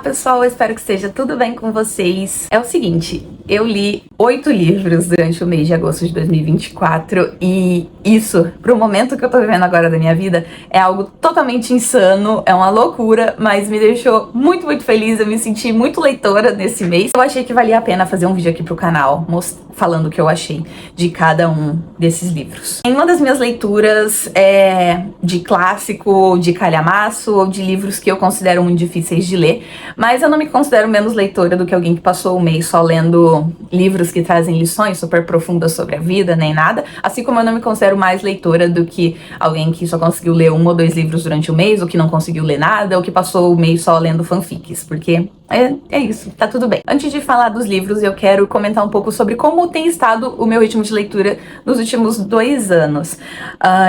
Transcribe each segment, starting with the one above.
pessoal, eu espero que esteja tudo bem com vocês. É o seguinte, eu li 8 livros durante o mês de agosto de 2024 e isso, pro momento que eu tô vivendo agora da minha vida, é algo totalmente insano, é uma loucura, mas me deixou muito, muito feliz, eu me senti muito leitora nesse mês. Eu achei que valia a pena fazer um vídeo aqui pro canal, falando o que eu achei de cada um desses livros. Em uma das minhas leituras de clássico, de calhamaço, ou de livros que eu considero muito difíceis de ler, mas eu não me considero menos leitora do que alguém que passou o mês só lendo livros que trazem lições super profundas sobre a vida, nem nada, assim como eu não me considero mais leitora do que alguém que só conseguiu ler 1 ou 2 livros durante o mês, ou que não conseguiu ler nada, ou que passou o mês só lendo fanfics, porque é isso, tá tudo bem. Antes de falar dos livros, eu quero comentar um pouco sobre como tem estado o meu ritmo de leitura nos últimos 2 anos.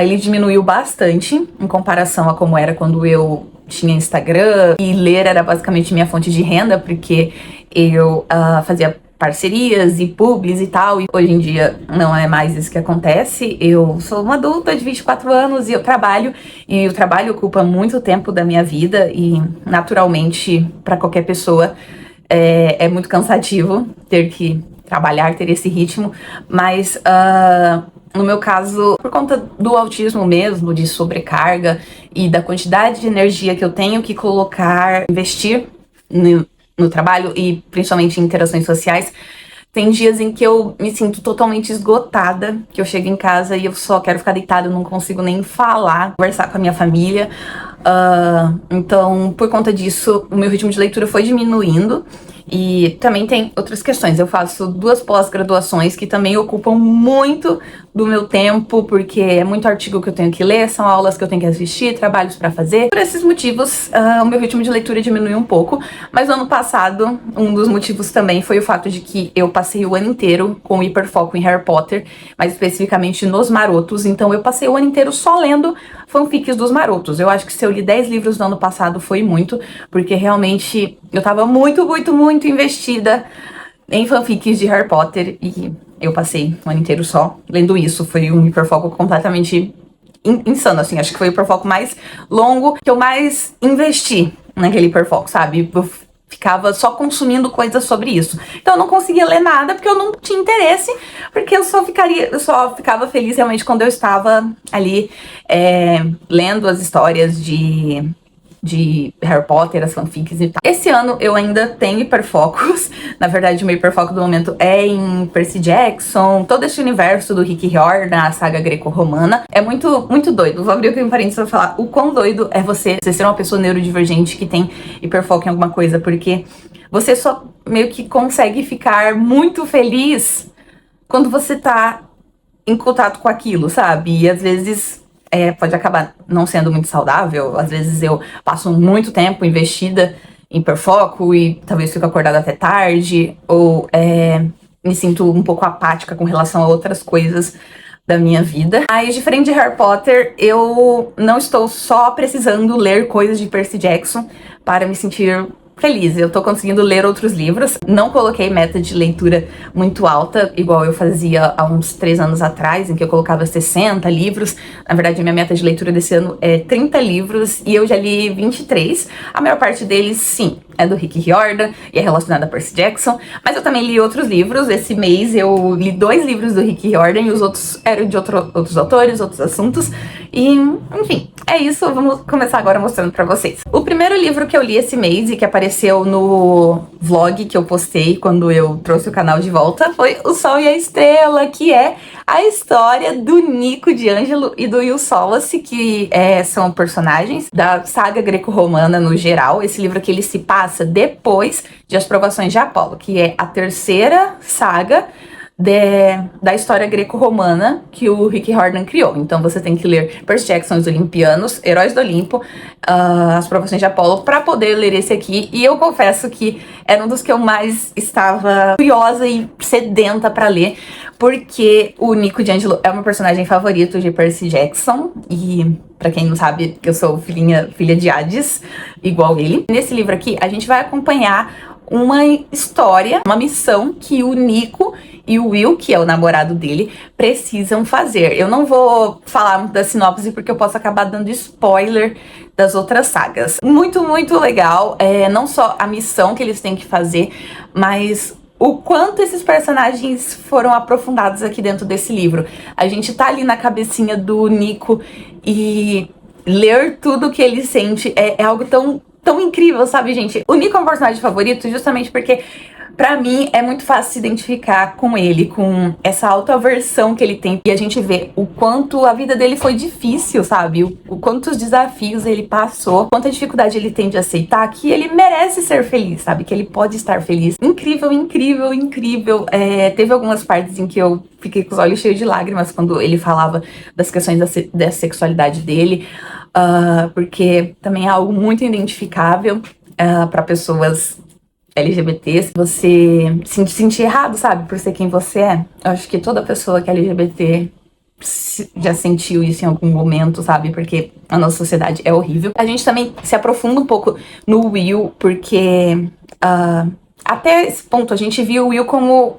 Ele diminuiu bastante em comparação a como era quando eu tinha Instagram, e ler era basicamente minha fonte de renda, porque eu fazia parcerias e publis e tal, e hoje em dia não é mais isso que acontece. Eu sou uma adulta de 24 anos e eu trabalho, e o trabalho ocupa muito tempo da minha vida, e naturalmente, para qualquer pessoa, é muito cansativo ter que trabalhar, ter esse ritmo, mas no meu caso, por conta do autismo mesmo, de sobrecarga e da quantidade de energia que eu tenho que investir no trabalho e principalmente em interações sociais, tem dias em que eu me sinto totalmente esgotada, que eu chego em casa e eu só quero ficar deitada, eu não consigo nem falar, conversar com a minha família. Então, por conta disso, o meu ritmo de leitura foi diminuindo. E também tem outras questões. Eu faço 2 pós-graduações que também ocupam muito do meu tempo, porque é muito artigo que eu tenho que ler, são aulas que eu tenho que assistir, trabalhos pra fazer. Por esses motivos, o meu ritmo de leitura diminuiu um pouco, mas no ano passado, um dos motivos também foi o fato de que eu passei o ano inteiro com hiperfoco em Harry Potter, mais especificamente nos Marotos, então eu passei o ano inteiro só lendo fanfics dos Marotos. Eu acho que se eu li 10 livros no ano passado foi muito, porque realmente eu tava muito investida em fanfics de Harry Potter e eu passei o ano inteiro só lendo isso. Foi um hiperfoco completamente insano, assim. Acho que foi o hiperfoco mais longo que eu mais investi naquele hiperfoco, sabe? Eu ficava só consumindo coisas sobre isso. Então eu não conseguia ler nada porque eu não tinha interesse, porque eu só ficava feliz realmente quando eu estava ali lendo as histórias de Harry Potter, as fanfics e tal. Esse ano eu ainda tenho hiperfocos. Na verdade, o meu hiperfoco do momento é em Percy Jackson, todo esse universo do Rick Riordan, a saga greco-romana. É muito, muito doido. Vou abrir aqui um parênteses pra falar o quão doido é você ser uma pessoa neurodivergente que tem hiperfoco em alguma coisa, porque você só meio que consegue ficar muito feliz quando você tá em contato com aquilo, sabe? E às vezes pode acabar não sendo muito saudável. Às vezes eu passo muito tempo investida em hiperfoco e talvez fico acordada até tarde, ou me sinto um pouco apática com relação a outras coisas da minha vida. Mas diferente de Harry Potter, eu não estou só precisando ler coisas de Percy Jackson para me sentir feliz. Eu tô conseguindo ler outros livros. Não coloquei meta de leitura muito alta, igual eu fazia há uns 3 anos atrás, em que eu colocava 60 livros. Na verdade, a minha meta de leitura desse ano é 30 livros e eu já li 23. A maior parte deles, sim, é do Rick Riordan e é relacionada a Percy Jackson. Mas eu também li outros livros. Esse mês eu li 2 livros do Rick Riordan e os outros eram de outros autores, outros assuntos. E, enfim, é isso. Vamos começar agora mostrando pra vocês. O primeiro livro que eu li esse mês e que apareceu no vlog que eu postei quando eu trouxe o canal de volta foi O Sol e a Estrela, que é a história do Nico D'Angelo e do Will Solace, que são personagens da saga greco-romana no geral. Esse livro aqui ele se passa depois de As Provações de Apolo, que é a 3ª saga da história greco-romana que o Rick Riordan criou. Então você tem que ler Percy Jackson, Os Olimpianos, Heróis do Olimpo, As Provações de Apolo, para poder ler esse aqui. E eu confesso que era um dos que eu mais estava curiosa e sedenta para ler, porque o Nico D'Angelo é o meu personagem favorito de Percy Jackson, e pra quem não sabe, eu sou filha de Hades, igual ele. Nesse livro aqui, a gente vai acompanhar uma história, uma missão que o Nico e o Will, que é o namorado dele, precisam fazer. Eu não vou falar muito da sinopse porque eu posso acabar dando spoiler das outras sagas. Muito, muito legal, não só a missão que eles têm que fazer, mas o quanto esses personagens foram aprofundados aqui dentro desse livro. A gente tá ali na cabecinha do Nico e ler tudo que ele sente é algo tão incrível, sabe, gente? O Nico é um personagem favorito justamente porque, pra mim, é muito fácil se identificar com ele, com essa autoaversão que ele tem. E a gente vê o quanto a vida dele foi difícil, sabe? O quantos desafios ele passou, quanta dificuldade ele tem de aceitar que ele merece ser feliz, sabe? Que ele pode estar feliz. Incrível, incrível, incrível. Teve algumas partes em que eu fiquei com os olhos cheios de lágrimas quando ele falava das questões da sexualidade dele, porque também é algo muito identificável para pessoas LGBT, você se sentir errado, sabe, por ser quem você é. Eu acho que toda pessoa que é LGBT já sentiu isso em algum momento, sabe, porque a nossa sociedade é horrível. A gente também se aprofunda um pouco no Will, porque até esse ponto a gente viu o Will como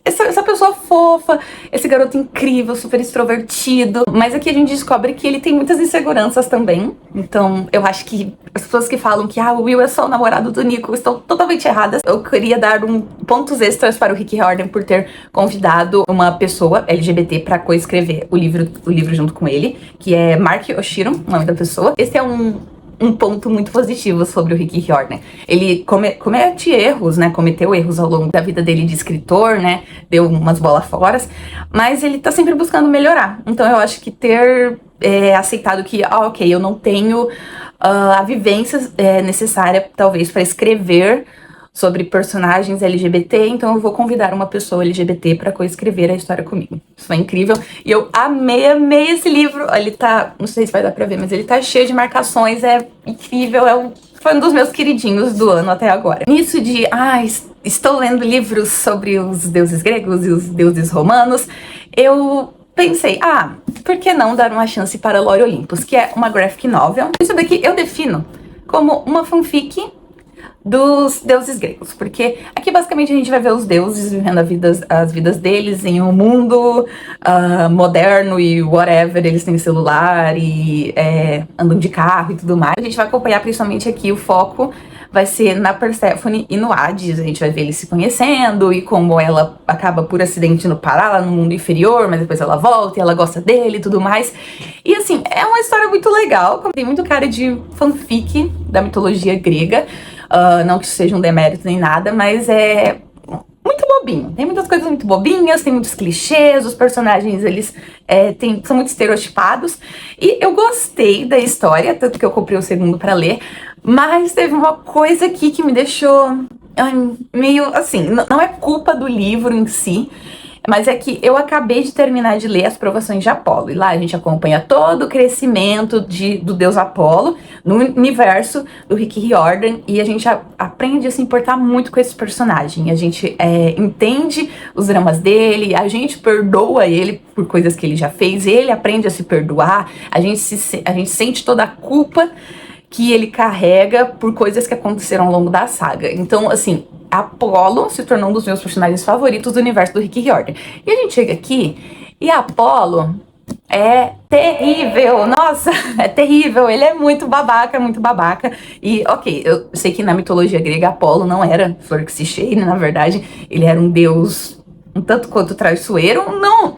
essa pessoa fofa, esse garoto incrível, super extrovertido. Mas aqui a gente descobre que ele tem muitas inseguranças também. Então eu acho que as pessoas que falam que o Will é só o namorado do Nico estão totalmente erradas. Eu queria dar pontos extras para o Rick Riordan por ter convidado uma pessoa LGBT para coescrever o livro junto com ele, que é Mark Oshiro, o nome da pessoa. Esse é um ponto muito positivo sobre o Rick Riordan. Ele comete erros, né? Cometeu erros ao longo da vida dele de escritor, né? Deu umas bolas fora, mas ele tá sempre buscando melhorar. Então eu acho que ter aceitado que, ok, eu não tenho a vivência necessária, talvez, para escrever sobre personagens LGBT, então eu vou convidar uma pessoa LGBT para coescrever a história comigo. Isso foi incrível. E eu amei esse livro. Ele tá, não sei se vai dar pra ver, mas ele tá cheio de marcações, é incrível, foi um dos meus queridinhos do ano até agora. Nisso de, estou lendo livros sobre os deuses gregos e os deuses romanos, eu pensei, por que não dar uma chance para Lore Olympus, que é uma graphic novel. Isso daqui eu defino como uma fanfic dos deuses gregos, porque aqui basicamente a gente vai ver os deuses vivendo as vidas deles em um mundo moderno e whatever, eles têm celular e andam de carro e tudo mais. A gente vai acompanhar principalmente aqui, o foco vai ser na Perséfone e no Hades. A gente vai ver eles se conhecendo e como ela acaba por acidente no parar lá no mundo inferior, mas depois ela volta e ela gosta dele e tudo mais. E assim, é uma história muito legal, tem muito cara de fanfic da mitologia grega. Não que isso seja um demérito nem nada, mas é muito bobinho. Tem muitas coisas muito bobinhas, tem muitos clichês, os personagens, eles são muito estereotipados. E eu gostei da história, tanto que eu comprei o segundo pra ler, mas teve uma coisa aqui que me deixou meio assim, não é culpa do livro em si, mas é que eu acabei de terminar de ler As Provações de Apolo. E lá a gente acompanha todo o crescimento do deus Apolo no universo do Rick Riordan. E a gente aprende a se importar muito com esse personagem. A gente entende os dramas dele, a gente perdoa ele por coisas que ele já fez. Ele aprende a se perdoar, a gente sente toda a culpa que ele carrega por coisas que aconteceram ao longo da saga. Então, assim, Apolo se tornou um dos meus personagens favoritos do universo do Rick Riordan. E a gente chega aqui e Apolo é terrível, nossa, é terrível, ele é muito babaca, muito babaca. E ok, eu sei que na mitologia grega Apolo não era flor que se cheire, na verdade, ele era um deus um tanto quanto traiçoeiro,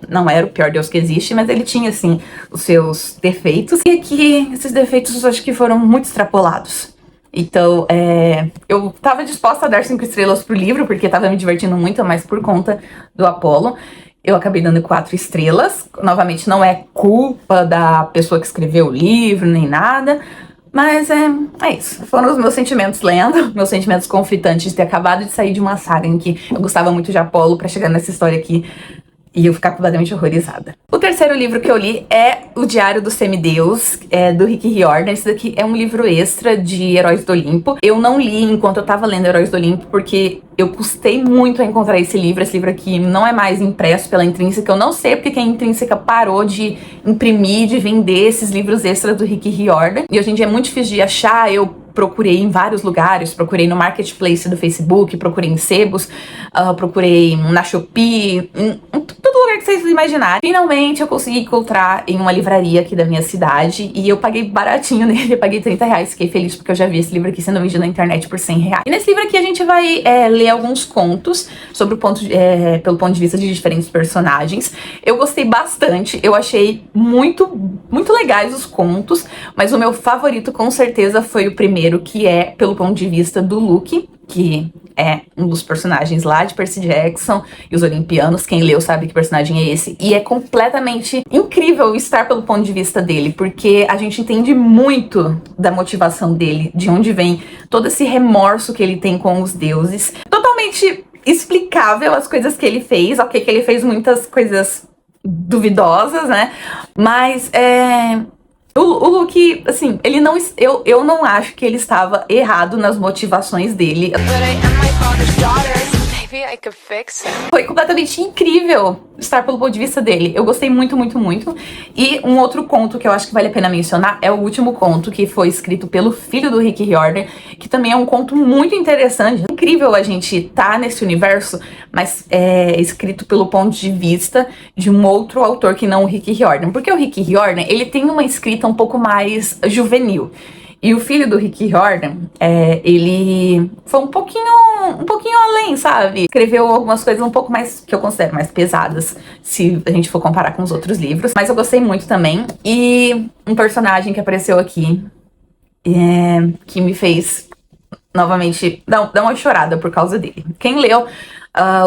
não era o pior deus que existe, mas ele tinha, assim, os seus defeitos. E aqui, esses defeitos eu acho que foram muito extrapolados. Então, eu tava disposta a dar 5 estrelas pro livro, porque tava me divertindo muito, mas por conta do Apolo, eu acabei dando 4 estrelas. Novamente, não é culpa da pessoa que escreveu o livro, nem nada. Mas é isso. Foram os meus sentimentos lendo, meus sentimentos conflitantes de ter acabado de sair de uma saga em que eu gostava muito de Apolo pra chegar nessa história aqui e eu ficar completamente horrorizada. O terceiro livro que eu li é O Diário do Semideus, do Rick Riordan. Esse daqui é um livro extra de Heróis do Olimpo. Eu não li enquanto eu tava lendo Heróis do Olimpo, porque eu custei muito a encontrar esse livro. Esse livro aqui não é mais impresso pela Intrínseca. Eu não sei porque a Intrínseca parou de imprimir, de vender esses livros extras do Rick Riordan. E hoje em dia é muito difícil de achar. Eu procurei em vários lugares, procurei no Marketplace do Facebook, procurei em sebos, procurei na Shopee, em todo lugar que vocês imaginarem. Finalmente eu consegui encontrar em uma livraria aqui da minha cidade e eu paguei baratinho nele, eu paguei R$30, fiquei feliz porque eu já vi esse livro aqui sendo vendido na internet por R$100. E nesse livro aqui a gente vai ler alguns contos sobre pelo ponto de vista de diferentes personagens. Eu gostei bastante, eu achei muito legais os contos, mas o meu favorito com certeza foi o primeiro, que é pelo ponto de vista do Luke, que é um dos personagens lá de Percy Jackson e os Olimpianos. Quem leu sabe que personagem é esse. E é completamente incrível estar pelo ponto de vista dele, porque a gente entende muito da motivação dele, de onde vem todo esse remorso que ele tem com os deuses. Totalmente explicável as coisas que ele fez, ok, que ele fez muitas coisas duvidosas, né? Mas o Luke, assim, ele não, eu não acho que ele estava errado nas motivações dele. Foi completamente incrível estar pelo ponto de vista dele. Eu gostei muito. E um outro conto que eu acho que vale a pena mencionar é o último conto, que foi escrito pelo filho do Rick Riordan, que também é um conto muito interessante. É incrível a gente tá nesse universo, mas é escrito pelo ponto de vista de um outro autor que não o Rick Riordan. Porque o Rick Riordan, ele tem uma escrita um pouco mais juvenil. E o filho do Rick Riordan, ele foi um pouquinho além, sabe? Escreveu algumas coisas um pouco mais, que eu considero mais pesadas, se a gente for comparar com os outros livros. Mas eu gostei muito também. E um personagem que apareceu aqui, que me fez novamente dar uma chorada por causa dele. Quem leu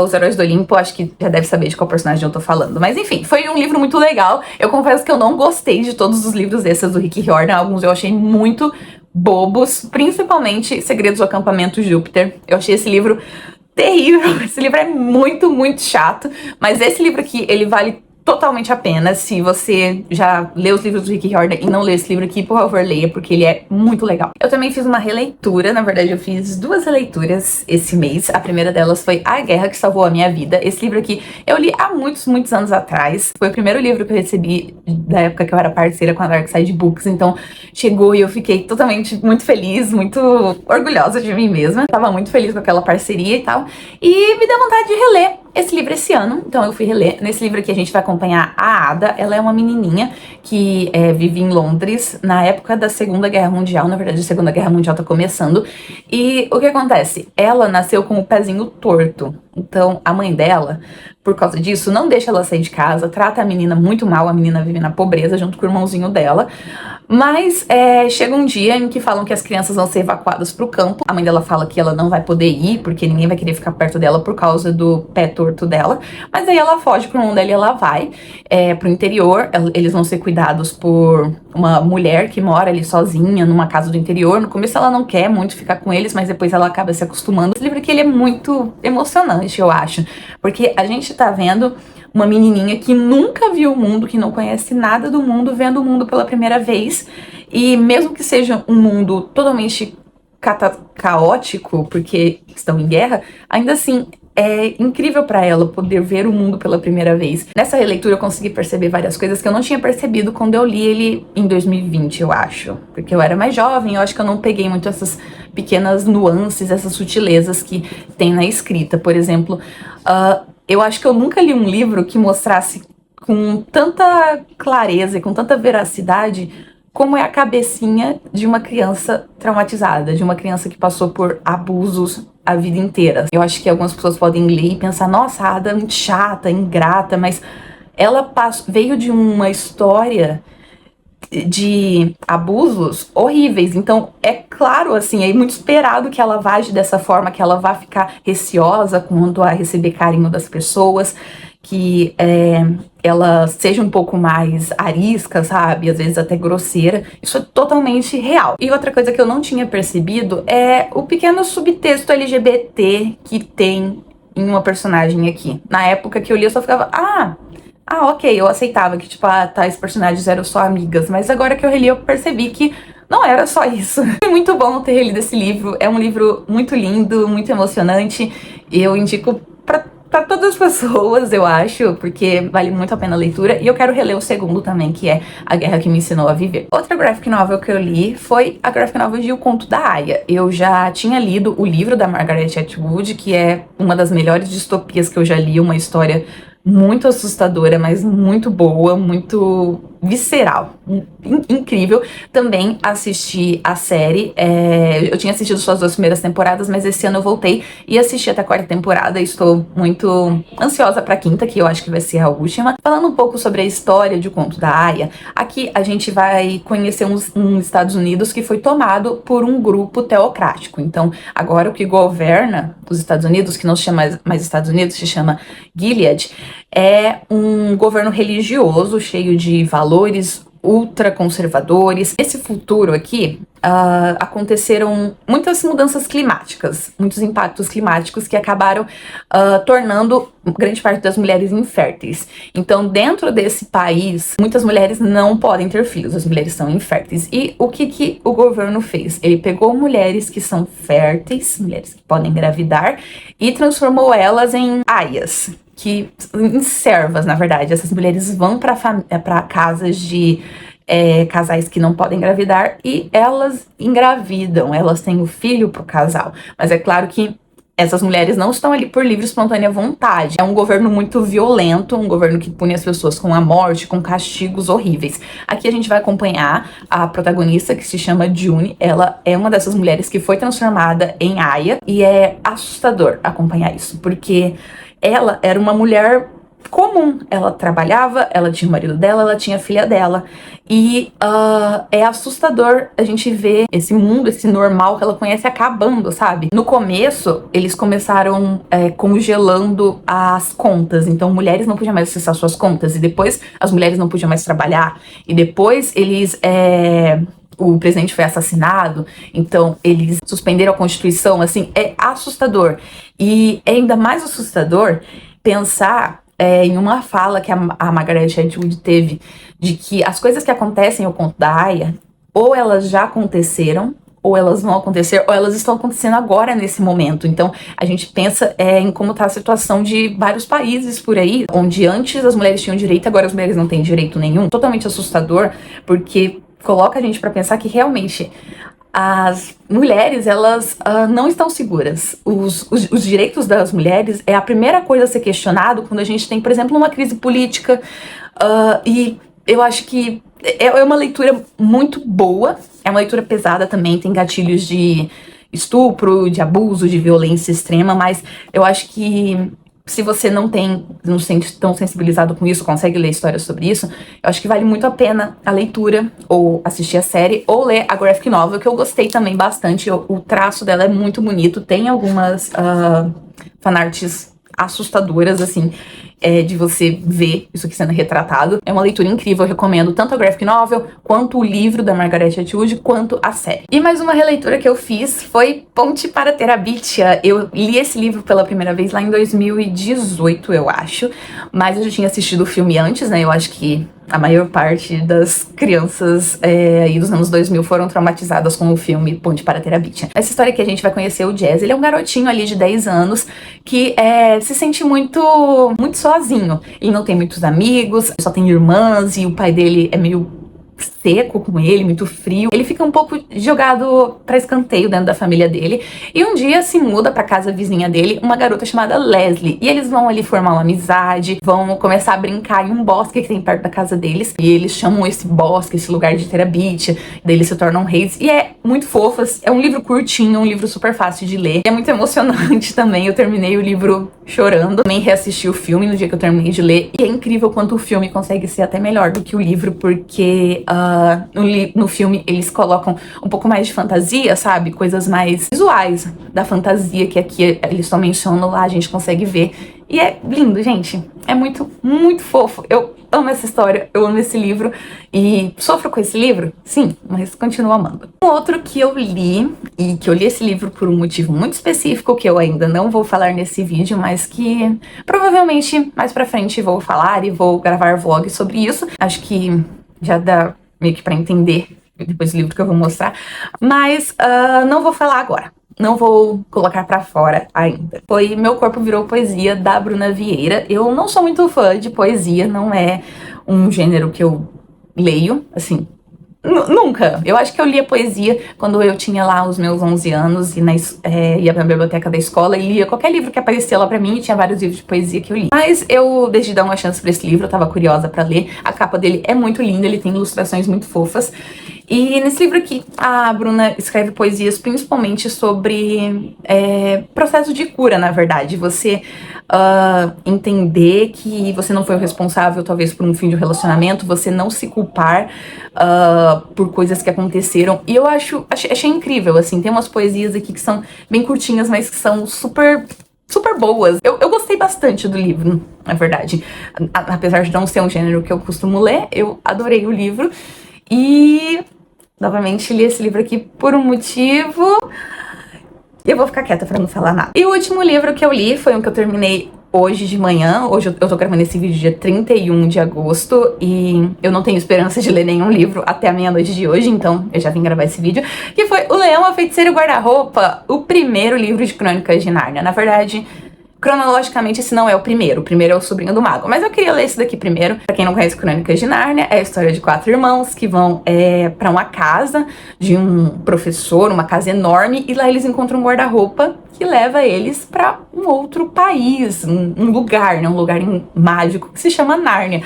Os Heróis do Olimpo, acho que já deve saber de qual personagem eu tô falando. Mas enfim, foi um livro muito legal. Eu confesso que eu não gostei de todos os livros desses do Rick Riordan. Alguns eu achei muito bobos, principalmente Segredos do Acampamento Júpiter. Eu achei esse livro terrível. Esse livro é muito chato. Mas esse livro aqui, ele vale totalmente a pena. Se você já leu os livros do Rick Riordan e não leu esse livro aqui, por favor, leia, porque ele é muito legal. Eu também fiz uma releitura, na verdade eu fiz 2 releituras esse mês. A primeira delas foi A Guerra que Salvou a Minha Vida. Esse livro aqui eu li há muitos anos atrás. Foi o primeiro livro que eu recebi da época que eu era parceira com a Dark Side Books, então chegou e eu fiquei totalmente muito feliz, muito orgulhosa de mim mesma. Tava muito feliz com aquela parceria e tal, e me deu vontade de reler esse livro esse ano, então eu fui reler. Nesse livro aqui a gente vai acompanhar a Ada. Ela é uma menininha que vive em Londres na época da Segunda Guerra Mundial. Na verdade, a Segunda Guerra Mundial tá começando. E o que acontece? Ela nasceu com o pezinho torto. Então, a mãe dela, por causa disso, não deixa ela sair de casa, trata a menina muito mal. A menina vive na pobreza junto com o irmãozinho dela. Mas chega um dia em que falam que as crianças vão ser evacuadas pro campo. A mãe dela fala que ela não vai poder ir, porque ninguém vai querer ficar perto dela por causa do pé torto dela. Mas aí ela foge pro irmão dela e ela vai pro interior. Eles vão ser cuidados por uma mulher que mora ali sozinha, numa casa do interior. No começo ela não quer muito ficar com eles, mas depois ela acaba se acostumando. Esse livro aqui, ele é muito emocionante, eu acho. Porque a gente tá vendo uma menininha que nunca viu o mundo, que não conhece nada do mundo, vendo o mundo pela primeira vez. E mesmo que seja um mundo totalmente caótico, porque estão em guerra, ainda assim é incrível pra ela poder ver o mundo pela primeira vez. Nessa releitura eu consegui perceber várias coisas que eu não tinha percebido quando eu li ele em 2020, eu acho. Porque eu era mais jovem, eu acho que eu não peguei muito essas pequenas nuances, essas sutilezas que tem na escrita. Por exemplo, eu acho que eu nunca li um livro que mostrasse com tanta clareza e com tanta veracidade como é a cabecinha de uma criança traumatizada, de uma criança que passou por abusos a vida inteira. Eu acho que algumas pessoas podem ler e pensar, nossa, a Ada é muito chata, ingrata, mas ela veio de uma história de abusos horríveis. Então, é claro, assim, é muito esperado que ela vá agir dessa forma, que ela vá ficar receosa quanto a receber carinho das pessoas, que ela seja um pouco mais arisca, sabe? Às vezes até grosseira. Isso é totalmente real. E outra coisa que eu não tinha percebido é o pequeno subtexto LGBT que tem em uma personagem aqui. Na época que eu li, eu só ficava, ok, eu aceitava que, tipo, tais personagens eram só amigas. Mas agora que eu reli, eu percebi que não era só isso. Foi muito bom ter relido esse livro. É um livro muito lindo, muito emocionante. Eu indico pra pra todas as pessoas, eu acho, porque vale muito a pena a leitura. E eu quero reler o segundo também, que é A Guerra que Me Ensinou a Viver. Outra graphic novel que eu li foi a graphic novel de O Conto da Aia. Eu já tinha lido o livro da Margaret Atwood, que é uma das melhores distopias que eu já li, uma história muito assustadora, mas muito boa, muito visceral, incrível. Também assisti a série, eu tinha assistido só as 2 primeiras temporadas, mas esse ano eu voltei e assisti até a 4ª temporada. Estou muito ansiosa pra 5ª, que eu acho que vai ser a última. Falando um pouco sobre a história de O Conto da Aia, aqui a gente vai conhecer um Estados Unidos que foi tomado por um grupo teocrático. Então, agora o que governa os Estados Unidos, que não se chama mais Estados Unidos, se chama Gilead, é um governo religioso cheio de valores ultraconservadores. Nesse futuro aqui, aconteceram muitas mudanças climáticas, muitos impactos climáticos que acabaram tornando grande parte das mulheres inférteis. Então, dentro desse país, muitas mulheres não podem ter filhos, as mulheres são inférteis. E o que o governo fez? Ele pegou mulheres que são férteis, mulheres que podem engravidar, e transformou elas em aias, em servas, na verdade. Essas mulheres vão para casas de casais que não podem engravidar e elas engravidam, elas têm o filho pro casal. Mas é claro que essas mulheres não estão ali por livre e espontânea vontade. É um governo muito violento, um governo que pune as pessoas com a morte, com castigos horríveis. Aqui a gente vai acompanhar a protagonista, que se chama June. Ela é uma dessas mulheres que foi transformada em aia, e é assustador acompanhar isso, porque ela era uma mulher comum. Ela trabalhava, ela tinha o marido dela, ela tinha a filha dela. E é assustador a gente ver esse mundo, esse normal que ela conhece acabando, sabe? No começo, eles começaram congelando as contas. Então, mulheres não podiam mais acessar suas contas. E depois, as mulheres não podiam mais trabalhar. E depois, o presidente foi assassinado, então eles suspenderam a Constituição. Assim, é assustador. E é ainda mais assustador pensar em uma fala que a Margaret Atwood teve, de que as coisas que acontecem no Conto da Aia, ou elas já aconteceram, ou elas vão acontecer, ou elas estão acontecendo agora, nesse momento. Então, a gente pensa em como está a situação de vários países por aí, onde antes as mulheres tinham direito, agora as mulheres não têm direito nenhum. Totalmente assustador, porque coloca a gente para pensar que realmente as mulheres, elas não estão seguras. Os direitos das mulheres é a primeira coisa a ser questionado quando a gente tem, por exemplo, uma crise política. E eu acho que é uma leitura muito boa, é uma leitura pesada também, tem gatilhos de estupro, de abuso, de violência extrema, mas eu acho que se você não se sente tão sensibilizado com isso, consegue ler histórias sobre isso, eu acho que vale muito a pena a leitura, ou assistir a série, ou ler a graphic novel, que eu gostei também bastante. O traço dela é muito bonito, tem algumas fanarts assustadoras, assim, de você ver isso aqui sendo retratado. É uma leitura incrível, eu recomendo tanto a graphic novel, quanto o livro da Margaret Atwood, quanto a série. E mais uma releitura que eu fiz foi Ponte para Terabithia. Eu li esse livro pela primeira vez lá em 2018, eu acho, mas eu já tinha assistido o filme antes, né? Eu acho que a maior parte das crianças aí dos anos 2000 foram traumatizadas com o filme Ponte para Terabithia. Essa história que a gente vai conhecer o Jazz, ele é um garotinho ali de 10 anos que se sente muito sozinho. Ele não tem muitos amigos, só tem irmãs, e o pai dele é meio seco com ele, muito frio. Ele fica um pouco jogado pra escanteio dentro da família dele, e um dia se muda pra casa vizinha dele uma garota chamada Leslie, e eles vão ali formar uma amizade, vão começar a brincar em um bosque que tem perto da casa deles, e eles chamam esse bosque, esse lugar de Terabithia, daí eles se tornam reis, e é muito fofo. É um livro curtinho, um livro super fácil de ler, é muito emocionante também. Eu terminei o livro chorando, também reassisti o filme no dia que eu terminei de ler, e é incrível quanto o filme consegue ser até melhor do que o livro, porque no filme eles colocam um pouco mais de fantasia, sabe? Coisas mais visuais da fantasia, que aqui eles só mencionam, lá a gente consegue ver. E é lindo, gente. É muito, muito fofo. Eu amo essa história, eu amo esse livro. E sofro com esse livro? Sim, mas continuo amando. Um outro que eu li, e que eu li esse livro por um motivo muito específico, que eu ainda não vou falar nesse vídeo, mas que provavelmente mais pra frente vou falar e vou gravar vlog sobre isso. Acho que já dá meio que pra entender depois do livro que eu vou mostrar, mas não vou falar agora. não vou colocar pra fora ainda. Foi Meu Corpo Virou Poesia, da Bruna Vieira. Eu não sou muito fã de poesia, não é um gênero que eu leio, assim, nunca. Eu acho que eu lia poesia quando eu tinha lá os meus 11 anos e ia pra biblioteca da escola e lia qualquer livro que aparecia lá pra mim, e tinha vários livros de poesia que eu li. Mas eu decidi dar uma chance pra esse livro, eu tava curiosa pra ler. A capa dele é muito linda, ele tem ilustrações muito fofas. E nesse livro aqui, a Bruna escreve poesias principalmente sobre processo de cura, na verdade. Você entender que você não foi o responsável, talvez, por um fim de um relacionamento, você não se culpar por coisas que aconteceram. E eu achei incrível, assim, tem umas poesias aqui que são bem curtinhas, mas que são super boas. Eu gostei bastante do livro, na verdade. Apesar de não ser um gênero que eu costumo ler, eu adorei o livro. E, novamente, li esse livro aqui por um motivo. E eu vou ficar quieta pra não falar nada. E o último livro que eu li foi um que eu terminei hoje de manhã. Hoje eu tô gravando esse vídeo dia 31 de agosto e eu não tenho esperança de ler nenhum livro até a meia-noite de hoje, então eu já vim gravar esse vídeo, que foi O Leão, a Feiticeira e o Guarda-Roupa, o primeiro livro de Crônicas de Nárnia. Na verdade, cronologicamente, esse não é o primeiro é o Sobrinho do Mago, mas eu queria ler esse daqui primeiro. Pra quem não conhece Crônicas de Nárnia, é a história de 4 irmãos que vão pra uma casa de um professor, uma casa enorme, e lá eles encontram um guarda-roupa que leva eles pra um outro país, um lugar, né, um lugar mágico que se chama Nárnia.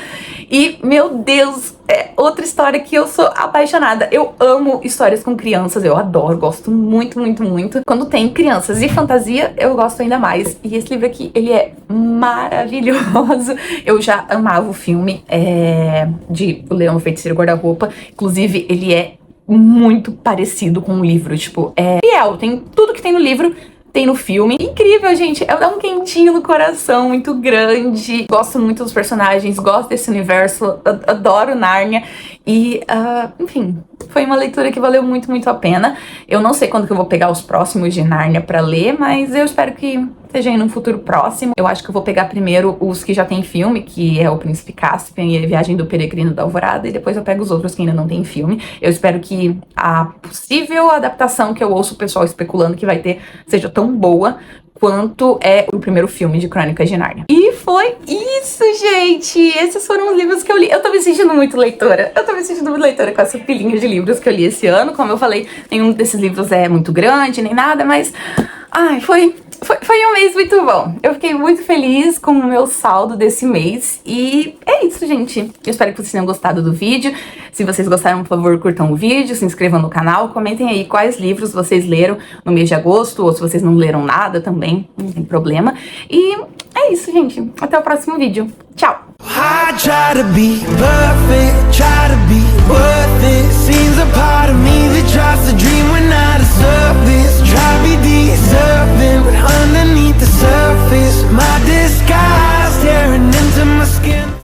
E, meu Deus, é outra história que eu sou apaixonada. Eu amo histórias com crianças, eu adoro, gosto muito, muito, muito. Quando tem crianças e fantasia, eu gosto ainda mais. E esse livro aqui, ele é maravilhoso. Eu já amava o filme de O Leão, o Feiticeiro e o Guarda-Roupa. Inclusive, ele é muito parecido com o livro, tipo, é fiel, tem tudo que tem no livro, tem no filme. Incrível, gente. Dá um quentinho no coração muito grande. Gosto muito dos personagens, gosto desse universo, adoro Nárnia. E, enfim, foi uma leitura que valeu muito, muito a pena. Eu não sei quando que eu vou pegar os próximos de Nárnia pra ler, mas eu espero que seja em um futuro próximo. Eu acho que eu vou pegar primeiro os que já tem filme, que é O Príncipe Caspian e A Viagem do Peregrino da Alvorada, e depois eu pego os outros que ainda não tem filme. Eu espero que a possível adaptação que eu ouço o pessoal especulando que vai ter seja tão boa quanto é o primeiro filme de Crônicas de Nárnia. E foi isso, gente! Esses foram os livros que eu li. Eu tô me sentindo muito leitora. Eu tô me sentindo muito leitora com essa pilinha de livros que eu li esse ano. Como eu falei, nenhum desses livros é muito grande, nem nada, mas... ai, foi um mês muito bom. Eu fiquei muito feliz com o meu saldo desse mês. E é isso, gente. Eu espero que vocês tenham gostado do vídeo. Se vocês gostaram, por favor, curtam o vídeo, se inscrevam no canal, comentem aí quais livros vocês leram no mês de agosto, ou se vocês não leram nada também, não tem problema. E é isso, gente. Até o próximo vídeo. Tchau! I try to be perfect.